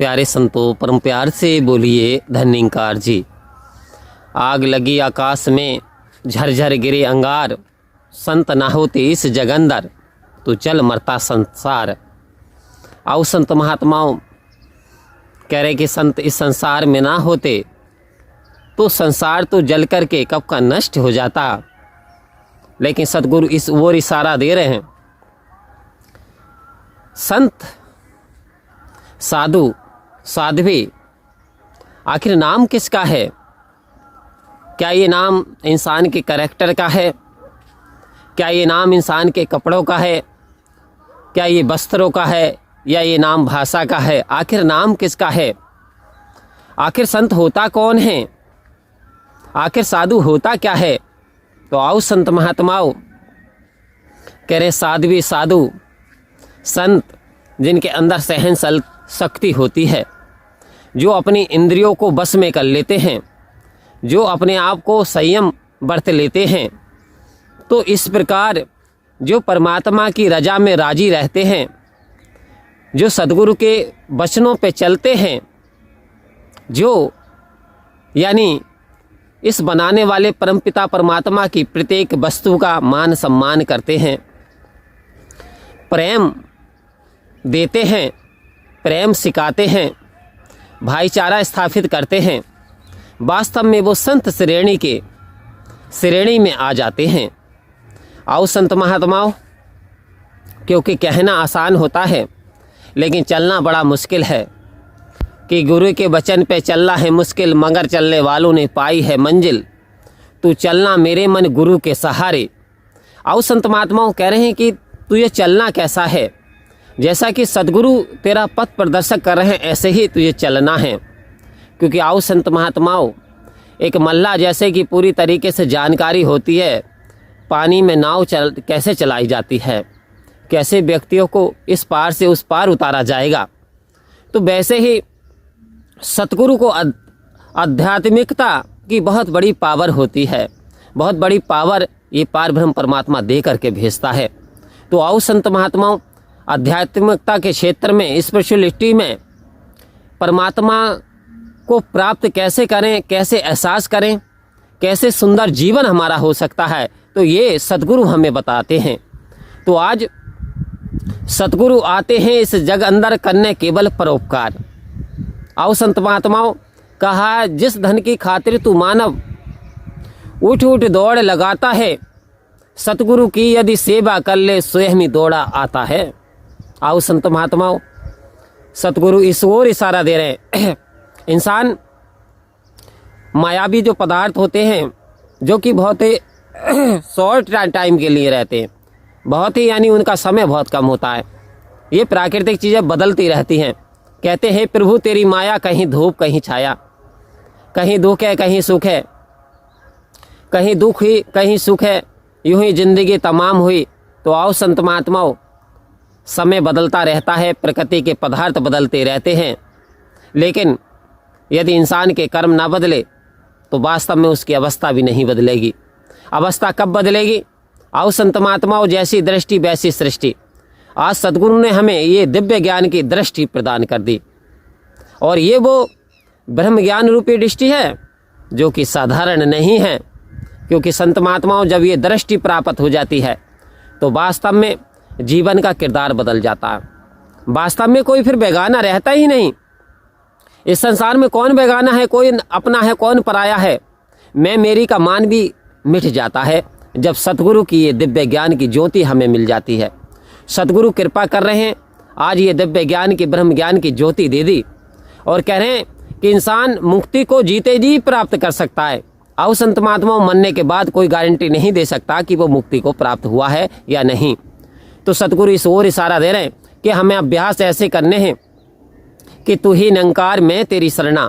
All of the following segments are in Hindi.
प्यारे संतों, परम प्यार से बोलिए धन्यकार जी। आग लगी आकाश में, झरझर गिरे अंगार, संत ना होते इस जग अंदर, तो चल मरता संसार। आओ संत महात्माओं कह रहे कि संत इस संसार में ना होते तो संसार तो जल करके कब का नष्ट हो जाता। लेकिन सतगुरु इस ओर इशारा दे रहे हैं। संत, साधु, साध्वी, आखिर नाम किसका है? क्या ये नाम इंसान के कैरेक्टर का है? क्या ये नाम इंसान के कपड़ों का है? क्या ये वस्त्रों का है? या ये नाम भाषा का है? आखिर नाम किसका है? आखिर संत होता कौन है? आखिर साधु होता क्या है? तो आओ संत महात्माओं कह रहे साध्वी, साधु, संत जिनके अंदर सहन शक्ति होती है, जो अपनी इंद्रियों को बस में कर लेते हैं, जो अपने आप को संयम बरत लेते हैं, तो इस प्रकार जो परमात्मा की रजा में राजी रहते हैं, जो सद्गुरु के वचनों पे चलते हैं, जो यानी इस बनाने वाले परमपिता परमात्मा की प्रत्येक वस्तु का मान सम्मान करते हैं, प्रेम देते हैं, प्रेम सिखाते हैं, भाईचारा स्थापित करते हैं, वास्तव में वो संत श्रेणी में आ जाते हैं। आओ संत महात्माओं, क्योंकि कहना आसान होता है लेकिन चलना बड़ा मुश्किल है कि गुरु के वचन पे चलना है मुश्किल, मगर चलने वालों ने पाई है मंजिल। तू चलना मेरे मन गुरु के सहारे। आओ संत महात्माओं कह रहे हैं कि तू ये चलना कैसा है? जैसा कि सद्गुरु तेरा पथ प्रदर्शक कर रहे हैं, ऐसे ही तुझे चलना है। क्योंकि आओ संत महात्माओं, एक मल्लाह जैसे कि पूरी तरीके से जानकारी होती है पानी में नाव कैसे चलाई जाती है, कैसे व्यक्तियों को इस पार से उस पार उतारा जाएगा, तो वैसे ही सतगुरु को आध्यात्मिकता की बहुत बड़ी पावर होती है। बहुत बड़ी पावर ये पार ब्रह्म परमात्मा दे करके भेजता है। तो आओ संत महात्माओं, आध्यात्मिकता के क्षेत्र में, स्पिरिचुअलिटी में परमात्मा को प्राप्त कैसे करें, कैसे एहसास करें, कैसे सुंदर जीवन हमारा हो सकता है, तो ये सतगुरु हमें बताते हैं। तो आज सतगुरु आते हैं इस जग अंदर करने केवल परोपकार। आओ संत महात्माओं, कहा जिस धन की खातिर तू मानव उठ उठ दौड़ लगाता है, सतगुरु की यदि सेवा कर ले स्वयं ही दौड़ा आता है। आओ संत महात्माओं, सतगुरु इस ओर इशारा दे रहे हैं। इंसान मायावी जो पदार्थ होते हैं, जो कि बहुत ही शॉर्ट टाइम के लिए रहते हैं, बहुत ही यानी उनका समय बहुत कम होता है। ये प्राकृतिक चीज़ें बदलती रहती हैं। कहते हैं प्रभु तेरी माया, कहीं धूप कहीं छाया, कहीं दुख है कहीं सुख है, कहीं दुख ही कहीं सुख है, यूं ही जिंदगी तमाम हुई। तो आओ संत महात्माओं, समय बदलता रहता है, प्रकृति के पदार्थ बदलते रहते हैं, लेकिन यदि इंसान के कर्म ना बदले तो वास्तव में उसकी अवस्था भी नहीं बदलेगी। अवस्था कब बदलेगी? आओ संत महात्माओं, जैसी दृष्टि वैसी सृष्टि। आज सद्गुरु ने हमें ये दिव्य ज्ञान की दृष्टि प्रदान कर दी, और ये वो ब्रह्म ज्ञान रूपी दृष्टि है जो कि साधारण नहीं है। क्योंकि संत महात्माओं, जब ये दृष्टि प्राप्त हो जाती है तो वास्तव में जीवन का किरदार बदल जाता है। वास्तव में कोई फिर बेगाना रहता ही नहीं। इस संसार में कौन बेगाना है, कोई अपना है, कौन पराया है। मैं मेरी का मान भी मिट जाता है जब सतगुरु की ये दिव्य ज्ञान की ज्योति हमें मिल जाती है। सतगुरु कृपा कर रहे हैं, आज ये दिव्य ज्ञान की, ब्रह्म ज्ञान की ज्योति दे दी, और कह रहे हैं कि इंसान मुक्ति को जीते जी प्राप्त कर सकता है। आओ संत महात्माओं, मरने के बाद कोई गारंटी नहीं दे सकता कि वो मुक्ति को प्राप्त हुआ है या नहीं। तो सतगुरु इस ओर इशारा दे रहे हैं कि हमें अभ्यास ऐसे करने हैं कि तू ही निरंकार मैं तेरी शरणा,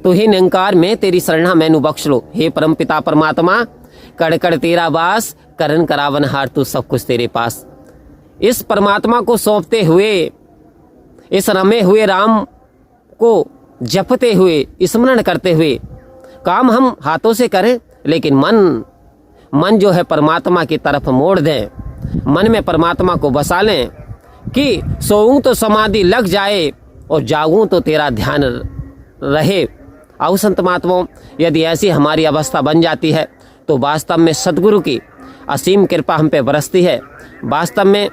तू ही निरंकार मैं तेरी शरणा मैनू बख्श लो। हे परम पिता परमात्मा, कड़ कड़ तेरा वास, करन करावन हार तू सब कुछ तेरे पास। इस परमात्मा को सौंपते हुए, इस रमे हुए राम को जपते हुए, स्मरण करते हुए काम हम हाथों से करें, लेकिन मन जो है परमात्मा की तरफ मोड़ दें, मन में परमात्मा को बसा लें कि सोऊं तो समाधि लग जाए और जागूं तो तेरा ध्यान रहे। आओ संत महात्माओं, यदि ऐसी हमारी अवस्था बन जाती है तो वास्तव में सतगुरु की असीम कृपा हम पे बरसती है। वास्तव में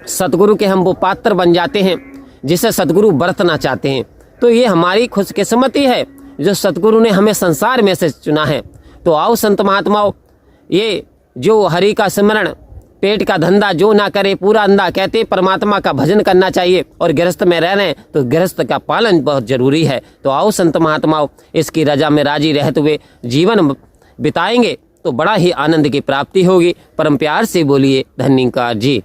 सतगुरु के हम वो पात्र बन जाते हैं जिसे सतगुरु बरतना चाहते हैं। तो ये हमारी खुशकिस्मती है जो सतगुरु ने हमें संसार में से चुना है। तो आओ संत महात्माओं, ये जो हरि का सिमरण पेट का धंधा जो ना करे पूरा अंधा, कहते परमात्मा का भजन करना चाहिए। और गृहस्थ में रह रहे हैं तो गृहस्थ का पालन बहुत जरूरी है। तो आओ संत महात्माओं, इसकी रजा में राजी रहते हुए जीवन बिताएंगे तो बड़ा ही आनंद की प्राप्ति होगी। परम प्यार से बोलिए धन्यकार जी।